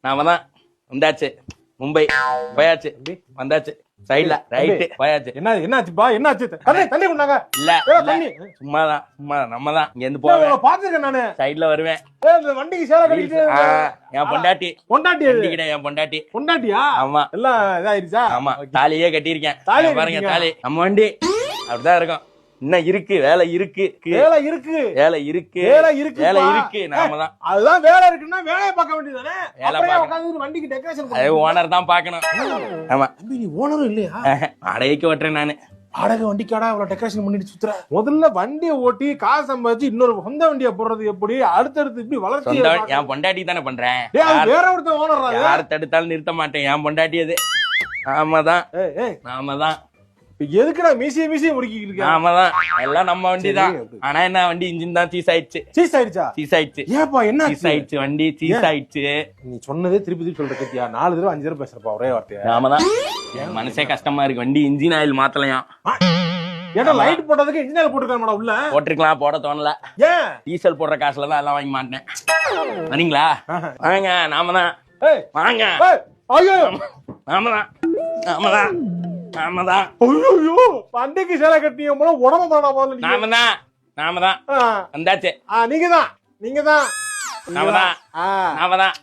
நாம தான் வந்தாச்சு. மும்பை போயாச்சு, வந்தாச்சு. சைடுல ரைட்டு போயாச்சு. என்னாச்சுப்பா? என்னாச்சு? தண்ணி கொண்டாங்க. இல்ல தண்ணி சும்மாதான் நம்ம தான் இங்க இருந்து போவேன். பாத்துருக்கேன் நானு. சைடுல வருவேன். வண்டிக்கு சேலை கட்டிட்டு என் பொண்டாட்டி என் பொண்டாட்டியா? ஆமா எல்லாம் இதாயிருச்சா? ஆமா தாலியே கட்டியிருக்கேன். தாலி பாருங்க தாலி. நம்ம வண்டி அப்படிதான் இருக்கும். இன்னும் இருக்கு, வேலை இருக்கு. நாம தான். அதுதான் வேலை இருக்குன்னா வேலையை பார்க்க வேண்டியதானே. உட்கார்ந்து வண்டிக்கு டெக்கரேஷன் அது ஓனர் தான் பாக்கணும். ஆமா நீ ஓனரும் இல்லையா? வாடகைக்கு ஓட்டுறேன் நானு. வாடகை வண்டிக்காடா இவ்வளவு டெக்கரேஷன் பண்ணிட்டு சுத்துற? முதல்ல வண்டியை ஓட்டி காசு சம்பாதிச்சு இன்னொரு சொந்த வண்டியை போடுறது எப்படி? அடுத்தடுத்து இப்படி வளர்ச்சி. என் பொண்டாட்டி தானே பண்றேன். வேற ஒருத்தன் ஓனர். யாரு தடுத்தாலும் நிறுத்த மாட்டேன். என் பொண்டாட்டி அது. ஆமாதான். எதுக்குடா மீசிய முடிக்கிட்டு இருக்க? ஆமாதான், எல்லாம் நம்ம வண்டி தான். ஆனா என்ன வண்டி இன்ஜின் தான் சீஸ் ஆயிடுச்சு. சீஸ் ஆயிடுச்சு. ஏப்பா என்ன சீஸ் ஆயிடுச்சு? வண்டி சீஸ் ஆயிடுச்சு. நீ சொன்னதே திருப்பி சொல்ற கத்தியா? 4 தடவை 5 தடவை பேசுறப்பா ஒரே வார்த்தையா? ஆமாதான், மனசே கஷ்டமா இருக்கு. வண்டி இன்ஜின் ஆயில் மாத்தலையா? ஏடா லைட் போட்டதுக்கு இன்ஜின் ஆயில் போட்டுருக்கானடா உள்ள. போட்டிருக்கலாம், போட தோணல. ஏன்? டீசல் போடுற காசுல தான் எல்லாம் வாங்கி மாட்டேன். வரீங்களா? வாங்க. நாம தான். வாங்க. ஐயோ நாமதான். ஐயோ பண்டைக்கு சேலை கட்டிய போல உடம்பு தானா போல. நாம தான் வந்தாச்சு. நீங்க தான் நாம தான்.